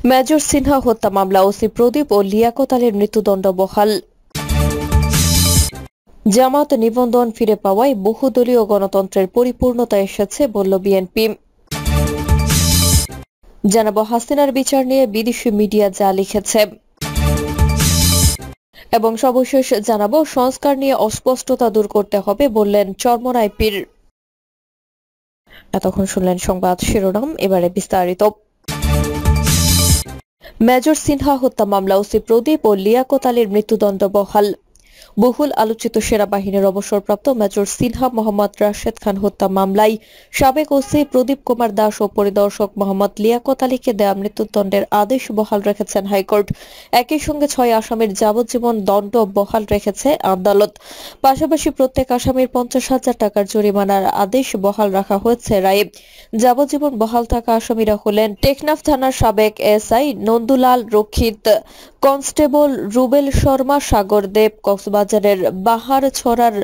Major Sinha হত্যা মামলা OC প্রদীপ ও লিয়াকত আলীর মৃত্যুদণ্ড বহাল। জামাত নিবন্ধন ফিরে পাওয়ায় বহুদলীয় গণতন্ত্রের পরিপূর্ণতা এসেছে বলল বিএনপি। জানাবো হাসিনার বিচার নিয়ে বিদেশি মিডিয়া যা লিখেছে, এবং সর্বশেষ জানাবো সংস্কার নিয়ে অস্পষ্টতা দূর করতে হবে বললেন চরমোনাই পীর। এতক্ষণ শুনলেন সংবাদ শিরোনাম, এবারে বিস্তারিত। মেজর সিনহা হত্যা মামলা ওসি প্রদীপ ও লিয়াকত আলীর মৃত্যুদণ্ড বহাল। বহুল আলোচিত সেনাবাহিনীর অবসরপ্রাপ্ত মেজর সিনহা মোহাম্মদ রাশেদ খান হত্যা মামলায় সাবেক ওসি প্রদীপ কুমার দাস ও পরিদর্শক মোহাম্মদ লিয়াকত আলীকে দেয়া মৃত্যুদণ্ডের আদেশ বহাল রেখেছেন হাইকোর্ট। একই সঙ্গে 6 আসামির যাবজ্জীবন দণ্ড বহাল রেখেছে আদালত। পাশাপাশি প্রত্যেক আসামির 50,000 টাকার জরিমানার আদেশ বহাল রাখা হয়েছে রায়ে। যাবজ্জীবন বহাল থাকা আসামিরা হলেন টেকনাফ থানার সাবেক এসআই নন্দুলাল রক্ষিত, কনস্টেবল রুবেল শর্মা, সাগর দেব, কক্সবাজারের বাহারছড়ার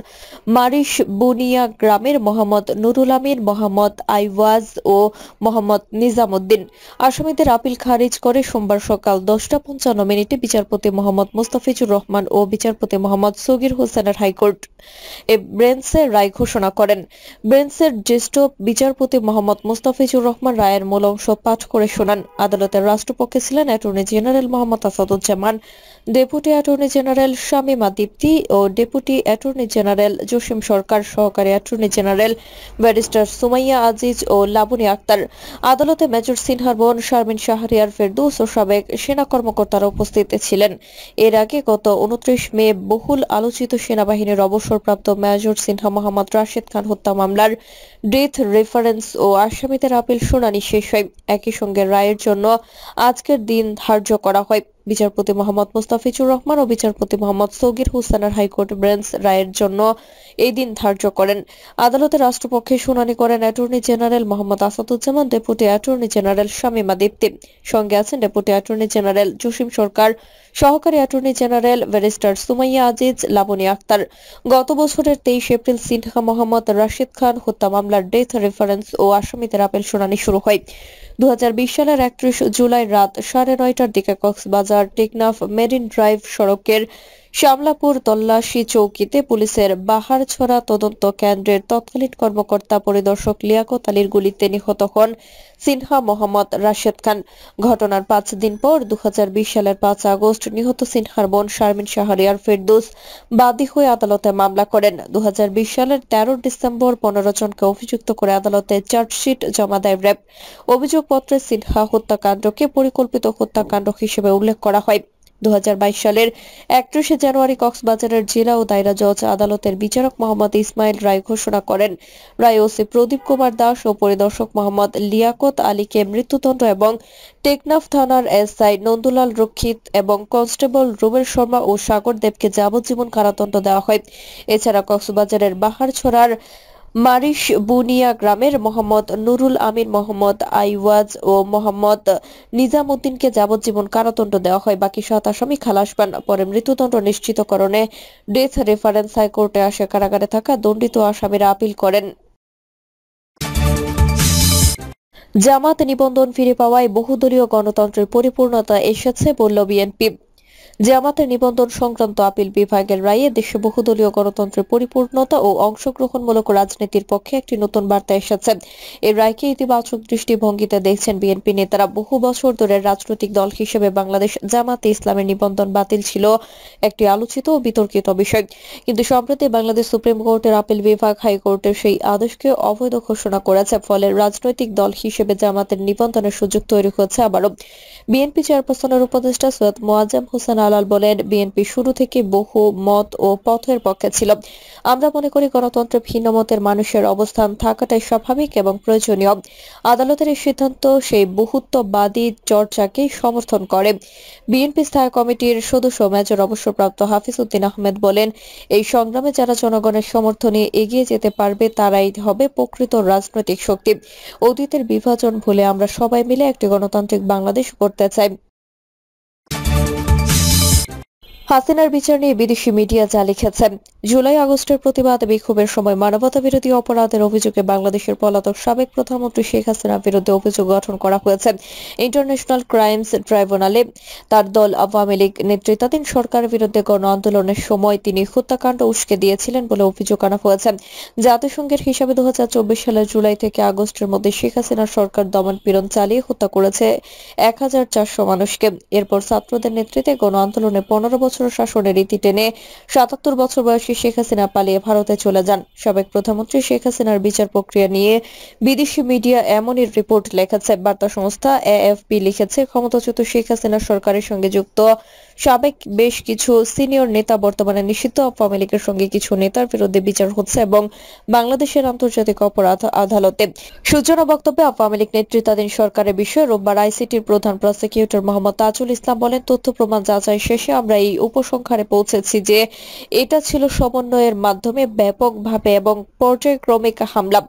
মারিশ বুনিয়া গ্রামের মোহাম্মদ নুরুল আমিন, মোহাম্মদ আইওয়াজ ও মোহাম্মদ নিজামুদ্দিন। আসামিদের আপিল খারিজ করে সোমবার সকাল 10:55 বিচারপতি মোহাম্মদ মুস্তাফিজুর রহমান ও বিচারপতি মোহাম্মদ সগির হোসেনের হাইকোর্ট বেঞ্চে রায় ঘোষণা করেন। বেঞ্চের জ্যেষ্ঠ বিচারপতি মোহাম্মদ মুস্তাফিজুর রহমান রায়ের মূল অংশ পাঠ করে শোনান। আদালতের রাষ্ট্রপক্ষে ছিলেন attorney general Mohammad Asaduzzaman, deputy attorney general Shamima Dipti ও deputy attorney general Jasim Sarkar, সহকারী attorney general barrister Sumaiya Aziz ও লাবনী আক্তার। আদালতে মেজর সিনহার বোন শারমিন শাহরিয়ার ফেরদৌস ও সাবেক সেনা কর্মকর্তারা উপস্থিত ছিলেন। এর আগে গত 29 মে বহুল আলোচিত সেনাবাহিনীর অবসরপ্রাপ্ত মেজর সিনহা মোহাম্মদ রাশেদ খান হত্যা মামলার ডেথ রেফারেন্স ও আসামিদের আপিল শুনানি শেষ হয়। একই সঙ্গে রায়ের জন্য আজকের দিন ধার্য করা হয়। বিচারপতি মোহাম্মদ মুস্তাফিজুর রহমান ও বিচারপতি মোহাম্মদ সগির হোসেনের হাইকোর্ট বেঞ্চ রায়ের জন্য এই দিন ধার্য করেন। আদালতে রাষ্ট্রপক্ষে শুনানি করেন attorney general Mohammad Asaduzzaman, deputy attorney general Shamima Dipti, সঙ্গে আছেন deputy attorney general Jasim Sarkar, সহকারী attorney general barrister Sumaiya Aziz, Labni Akhter. গত বছরের 23 এপ্রিল সিনহা মোহাম্মদ রাশেদ খান হত্যা মামলার ডেথ রেফারেন্স ও আসামিদের আপিল শুনানি শুরু হয়। 2020 সালের 31 জুলাই রাত 9:30টার দিকে কক্সবাজার টেকনাফ মেরিন ড্রাইভ সড়কের শামলাপুর তল্লাশি চৌকিতে পুলিশের বাহারছড়া তদন্ত কেন্দ্রের তৎকালীন কর্মকর্তা পরিদর্শক লিয়াকত আলীর গুলিতে নিহত হন সিনহা মোহাম্মদ রাশেদ খান। ঘটনার 5 দিন পর 2020 সালের 5 আগস্ট নিহত সিনহার বোন শারমিন শাহরিয়ার ফেরদৌস বাদী হয়ে আদালতে মামলা করেন। 2020 সালের 13 ডিসেম্বর 15 জনকে অভিযুক্ত করে আদালতে চার্জশিট জমা দেয় র্যাব। অভিযোগপত্রে সিনহা হত্যাকাণ্ডকে পরিকল্পিত হত্যাকাণ্ড হিসেবে উল্লেখ করা হয়। 2022 সালের 31 জানুয়ারি কক্সবাজারের জেলা ও দায়রা জজ আদালতের বিচারক মোহাম্মদ ইসমাইল রায় ঘোষণা করেন। রায় ওসি প্রদীপ কুমার দাস ও পরিদর্শক মোহাম্মদ লিয়াকত আলীকে মৃত্যুদণ্ড এবং টেকনাফ থানার এসআই নন্দুলাল রক্ষিত এবং কনস্টেবল রুবেল শর্মা ও সাগর দেবকে যাবজ্জীবন কারাদণ্ড দেওয়া হয়। এছাড়া কক্সবাজারের বাহারছড়ার মারিশ বুনিয়া গ্রামের মোহাম্মদ নুরুল আমিন, মোহাম্মদ আইওয়াজ ও মোহাম্মদ নিজামুদ্দিনকে যাবজ্জীবন কারাদণ্ড দেওয়া হয়। বাকি 7 আসামি খালাস পান। পরে মৃত্যুদণ্ড নিশ্চিতকরণে ডেথ রেফারেন্স হাইকোর্টে আসে কারাগারে থাকা দণ্ডিত আসামিরা আপিল করেন। জামাত নিবন্ধন ফিরে পাওয়ায় বহুদলীয় গণতন্ত্রের পরিপূর্ণতা এসেছে বলল বিএনপি। জামাতের নিবন্ধন সংক্রান্ত আপিল বিভাগের রায়ে দেশে বহুদলীয় গণতন্ত্রের পরিপূর্ণতা ও অংশগ্রহণমূলক রাজনীতির পক্ষে একটি নতুন বার্তা এসেছে। এই রায়কে ইতিবাচক দৃষ্টিভঙ্গিতে দেখছেন বিএনপি নেতারা। বহু বছর ধরে রাজনৈতিক দল হিসেবে বাংলাদেশ জামাতে ইসলামের নিবন্ধন বাতিল ছিল একটি আলোচিত ও বিতর্কিত বিষয়, কিন্তু সম্প্রতি বাংলাদেশ সুপ্রিম কোর্টের আপিল বিভাগ হাইকোর্টের সেই আদেশকে অবৈধ ঘোষণা করেছে। ফলে রাজনৈতিক দল হিসেবে জামাতের নিবন্ধনের সুযোগ তৈরি হয়েছে আবারও। বিএনপি চেয়ারপারসনের উপদেষ্টা সৈয়দ মোয়াজ্জেম হোসেন আলাল বলেন, বিএনপি শুরু থেকে বহু মত ও পথের পক্ষে ছিল। আমরা মনে করি গণতন্ত্রে ভিন্ন মতের মানুষের অবস্থান থাকাটাই স্বাভাবিক এবং প্রয়োজনীয়। আদালতের এই সিদ্ধান্ত সেই বহুত্ববাদী চর্চাকে সমর্থন করে। বিএনপি স্থায়ী কমিটির সদস্য মেজর অবসরপ্রাপ্ত হাফিজ উদ্দিন আহমেদ বলেন, এই সংগ্রামে যারা জনগণের সমর্থনে এগিয়ে যেতে পারবে তারাই হবে প্রকৃত রাজনৈতিক শক্তি। অতীতের বিভাজন ভুলে আমরা সবাই মিলে একটি গণতান্ত্রিক বাংলাদেশ করতে চাই। হাসিনার বিচার নিয়ে বিদেশি মিডিয়া যা লিখেছে, জুলাই আগস্টের প্রতিবাদ বিক্ষোভের সময় মানবতা বিরোধী অপরাধের অভিযোগে বাংলাদেশের পলাতক সাবেক প্রধানমন্ত্রী শেখ হাসিনার বিরুদ্ধে অভিযোগ গঠন করা হয়েছে ইন্টারন্যাশনাল ক্রাইমস ট্রাইব্যুনালে। তার দল আওয়ামী লীগ নেতৃত্বাধীন সরকারের বিরুদ্ধে গণ আন্দোলনের সময় তিনি হত্যাকাণ্ড উস্কে দিয়েছিলেন বলে অভিযোগ আনা হয়েছে। জাতিসংঘের হিসাবে 2024 সালের জুলাই থেকে আগস্টের মধ্যে শেখ হাসিনার সরকার দমন-পীড়ন চালিয়ে হত্যা করেছে 1400 মানুষকে। এরপর ছাত্রদের নেতৃত্বে গণ আন্দোলনে 15 বছর শাসনের রীতি টেনে 77 বছর বয়সী শেখ হাসিনা পালিয়ে ভারতে চলে যান। সাবেক প্রধানমন্ত্রী শেখ হাসিনার বিচার প্রক্রিয়া নিয়ে বিদেশি মিডিয়া এমনই রিপোর্ট লিখেছে। বার্তা সংস্থা এএফপি লিখেছে, ক্ষমতাচ্যুত শেখ হাসিনার সরকারের সঙ্গে যুক্ত সাবেক বেশ কিছু সিনিয়র নেতা বর্তমানে নিষিদ্ধ আওয়ামী লীগের সঙ্গে কিছু নেতার বিরুদ্ধে বিচার হচ্ছে এবং বাংলাদেশের আন্তর্জাতিক অপরাধ আদালতে। সূচনা বক্তব্যে আওয়ামী লীগ নেতৃত্বাধীন সরকারের বিষয়ে রোববার আইসিটির প্রধান প্রসিকিউটর মোহাম্মদ তাজুল ইসলাম বলেন, তথ্য প্রমাণ যাচাই শেষে আমরা এই উপসংহারে পৌঁছেছি যে এটা ছিল সমন্বয়ের মাধ্যমে ব্যাপকভাবে এবং পর্যায়ক্রমিক হামলা।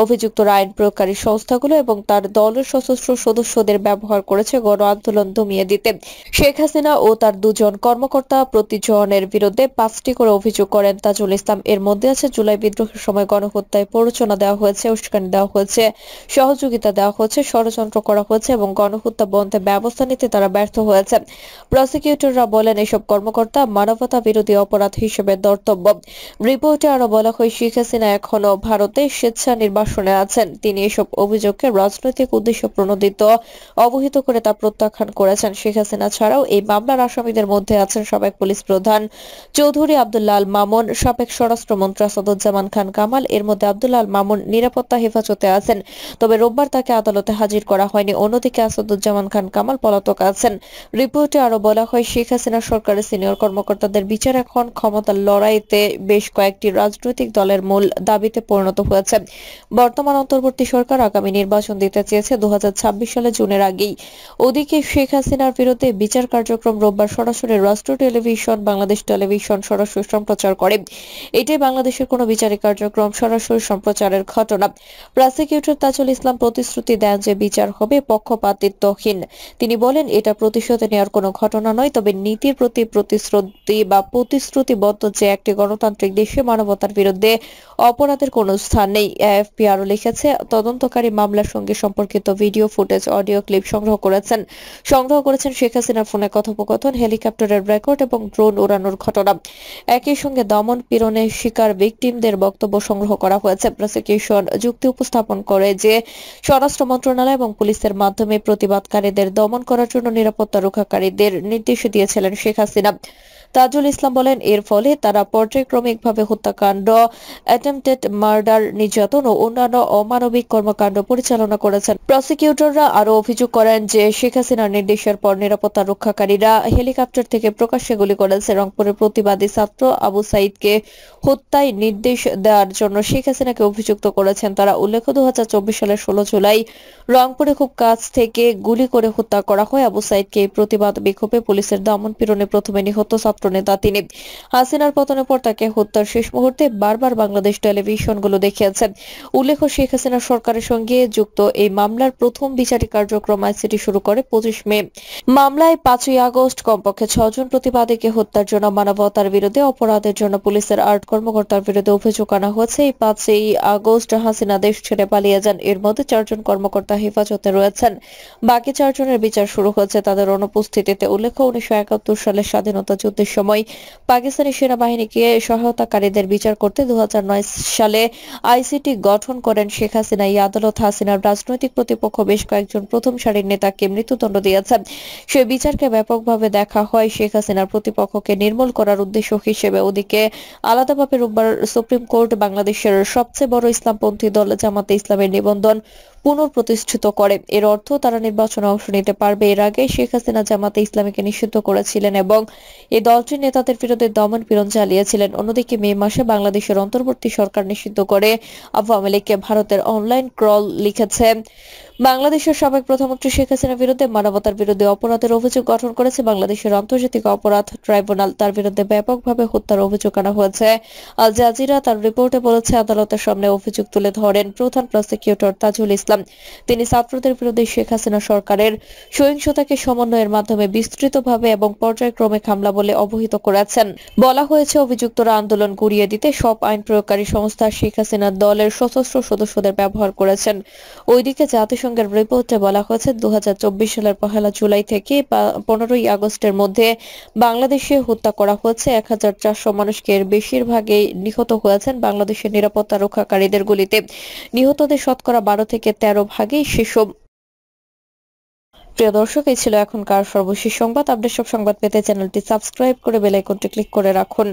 অভিযুক্তরা আইন প্রয়োগকারী সংস্থাগুলো এবং তার দলের সশস্ত্র সদস্যদের ব্যবহার করেছে গণ আন্দোলন দমিয়ে দিতে। শেখ হাসিনা ও তার দুজন কর্মকর্তা প্রতিজনের বিরুদ্ধে 5টি করে অভিযোগ করেন তাজুল ইসলাম। এর মধ্যে আছে জুলাই বিদ্রোহের সময় গণহত্যায় প্ররোচনা দেওয়া হয়েছে, উস্কানি দেওয়া হয়েছে, সহযোগিতা দেওয়া হয়েছে, ষড়যন্ত্র করা হয়েছে এবং গণহত্যা বন্ধে ব্যবস্থা নিতে তারা ব্যর্থ হয়েছে। প্রসিকিউটররা বলেন, এসব কর্মকর্তা মানবতা বিরোধী অপরাধ হিসেবে ধর্তব্য। রিপোর্টে আরো বলা হয়, শেখ হাসিনা এখনো ভারতে স্বেচ্ছা নির্বাসনে আছেন। তিনি এসব অভিযোগকে রাজনৈতিক উদ্দেশ্য প্রণোদিত অবহিত করে তা প্রত্যাখ্যান করেছেন। শেখ হাসিনা ছাড়াও এই মামলার আসামিদের মধ্যে আছেন সাবেক পুলিশ প্রধান চৌধুরী আব্দুল্লাহ আল মামুন, সাবেক স্বরাষ্ট্রমন্ত্রী আসাদুজ্জামান খান কামাল। এর মধ্যে আব্দুল্লাহ আল মামুন নিরাপত্তা হেফাজতে আছেন, তবে রোববার তাকে আদালতে হাজির করা হয়নি। অন্যদিকে আসাদুজ্জামান খান কামাল পলাতক আছেন। রিপোর্টে আরো বলা হয়, শেখ হাসিনা সরকারের সিনিয়র কর্মকর্তাদের বিচার এখন ক্ষমতার লড়াইতে বেশ কয়েকটি রাজনৈতিক দলের মূল দাবিতে পরিণত হয়েছে। বর্তমান অন্তর্বর্তী সরকার আগামী নির্বাচন দিতে চেয়েছে 2026 সালে জুনের আগেই। ওদিকে শেখ হাসিনার বিরুদ্ধে বিচার কার্যক্রম রোববার সরাসরি রাষ্ট্র টেলিভিশন বাংলাদেশ টেলিভিশন সরাসরি সম্প্রচার করে। এটাই বাংলাদেশের কোনো বিচারিক কার্যক্রম সরাসরি সম্প্রচারের ঘটনা। প্রসিকিউটর তাজুল ইসলাম প্রতিশ্রুতি দেন যে বিচার হবে পক্ষপাতিত্বহীন। তিনি বলেন, এটা প্রতিশোধ নেওয়ার কোনো ঘটনা নয়, তবে নীতির প্রতি প্রতিশ্রুতি বা প্রতিশ্রুতিবদ্ধ যে একটি গণতান্ত্রিক দেশে মানবতার বিরুদ্ধে অপরাধের কোনো স্থান নেই। এএফপি আরো লিখেছে, তদন্তকারী মামলার সঙ্গে সম্পর্কিত ভিডিও ফুটেজ, অডিও ক্লিপ সংগ্রহ করেছেন শেখ হাসিনার ফোনে কথোপকথন, হেলিকপ্টারের রেকর্ড এবং ড্রোন উড়ানোর ঘটনা। একই সঙ্গে দমন পীড়নের শিকার ভিকটিমদের বক্তব্য সংগ্রহ করা হয়েছে। প্রসিকিউশন যুক্তি উপস্থাপন করে যে স্বরাষ্ট্র মন্ত্রণালয় এবং পুলিশের মাধ্যমে প্রতিবাদকারীদের দমন করার জন্য নিরাপত্তা রক্ষাকারীদের নির্দেশ দিয়েছিলেন শেখ হাসিনা। তাজুল ইসলাম বলেন, এর ফলে তারা পর্যায়ক্রমিকভাবে হত্যাকাণ্ড, অ্যাটেম্পটেড মার্ডার, নির্যাতন ও অন্যান্য অমানবিক কর্মকাণ্ড পরিচালনা করেছেন। প্রসিকিউটররা আরো অভিযোগ করেন যে শেখ হাসিনার নির্দেশের পর নিরাপত্তা রক্ষাকারীরা হেলিকপ্টার থেকে প্রকাশ্যে গুলি করেছে। রংপুরের প্রতিবাদী ছাত্র আবু সাইদকে হত্যায় নির্দেশ দেওয়ার জন্য শেখ হাসিনাকে অভিযুক্ত করেছেন তারা। উল্লেখ্য, 2024 সালের 16 জুলাই রংপুরে খুব কাছ থেকে গুলি করে হত্যা করা হয় আবু সাইদকে। এই প্রতিবাদ বিক্ষোভে পুলিশের দমন পীড়নে প্রথমে নিহত ছাত্রনেতা তিনি। হাসিনার পতনের পর তাকে হত্যার শেষ মুহূর্তে বারবার বাংলাদেশ টেলিভিশনগুলো দেখিয়েছে। উল্লেখ্য, শেখ হাসিনা সরকারের সঙ্গে যুক্ত এই মামলার প্রথম বিচারিক কার্যক্রম আইসিটি শুরু করে 25 মে। মামলায় 5ই আগস্ট কমপক্ষে 6 জন প্রতিবাদীকে হত্যার জন্য মানবতার বিরুদ্ধে অপরাধের জন্য পুলিশের 8 কর্মকর্তার বিরুদ্ধে অভিযোগ আনা হয়েছে। এই 5ই আগস্ট হাসিনা দেশ ছেড়ে পালিয়ে যান। এর মধ্যে 4 জন কর্মকর্তা হেফাজতে রয়েছেন। বাকি 4 জনের বিচার শুরু হয়েছে তাদের অনুপস্থিতিতে। উল্লেখ্য, 1971 সালের স্বাধীনতা যুদ্ধের সময় পাকিস্তানি সেনাবাহিনীকে সহায়তাকারীদের বিচার করতে 2009 সালে আইসিটি গঠন করেন শেখ হাসিনা। এই আদালত হাসিনার রাজনৈতিক প্রতিপক্ষ বেশ কয়েকজন প্রথম সারির নেতাকে মৃত্যুদণ্ড দিয়েছে। সে বিচারকে ব্যাপকভাবে দেখা হয় শেখ হাসিনার প্রতিপক্ষকে নির্মূল করার উদ্দেশ্য হিসেবে। ওদিকে আলাদাভাবে রোববার সুপ্রিম কোর্ট বাংলাদেশের সবচেয়ে বড় ইসলামপন্থী দল জামাতে ইসলামের নিবন্ধন পুনঃপ্রতিষ্ঠিত করে। এর অর্থ তারা নির্বাচনে অংশ নিতে পারবে। এর আগে শেখ হাসিনা জামাতে ইসলামীকে নিষিদ্ধ করেছিলেন এবং এই দলটির নেতাদের বিরুদ্ধে দমন পীড়ন চালিয়েছিলেন। অন্যদিকে মে মাসে বাংলাদেশের অন্তর্বর্তী সরকার নিষিদ্ধ করে আওয়ামী লীগকে ভারতের অনলাইন ক্রল লিখেছে। বাংলাদেশের সাবেক প্রধানমন্ত্রী শেখ হাসিনার বিরুদ্ধে মানবতার বিরুদ্ধে অপরাধের অভিযোগ গঠন করেছে বাংলাদেশের আন্তর্জাতিক অপরাধ ট্রাইব্যুনাল। তার বিরুদ্ধে ব্যাপকভাবে হত্যার অভিযোগ আনা হয়েছে। আল জাজিরা তার রিপোর্টে বলেছে, আদালতের সামনে অভিযোগ তুলে ধরেন প্রধান প্রসিকিউটর তাজুল ইসলাম। ইসলাম। তিনি ছাত্রদের বিরুদ্ধে শেখ হাসিনা সরকারের সহিংসতাকে সমন্বয়ের মাধ্যমে বিস্তৃতভাবে এবং পর্যায়ক্রমে হামলা বলে অভিহিত করেছেন। বলা হয়েছে, অভিযুক্তরা আন্দোলন গুড়িয়ে দিতে সব আইন প্রয়োগকারী সংস্থা শেখ হাসিনার দলের সশস্ত্র সদস্যদের ব্যবহার করেছেন। ওইদিকে জাতিসংঘের রিপোর্টে বলা হয়েছে, 2024 সালের 1 জুলাই থেকে 15 আগস্টের মধ্যে বাংলাদেশে হত্যা করা হয়েছে 1400 মানুষকে। এর বেশিরভাগই নিহত হয়েছেন বাংলাদেশের নিরাপত্তা রক্ষাকারীদের গুলিতে। নিহতদের শতকরা 12 থেকে 13 ভাগই শিশু। প্রিয় দর্শক, এই ছিল এখনকার সর্বশেষ সংবাদ। আপডেট সব সংবাদ পেতে চ্যানেলটি সাবস্ক্রাইব করে বেল আইকনটি ক্লিক করে রাখুন।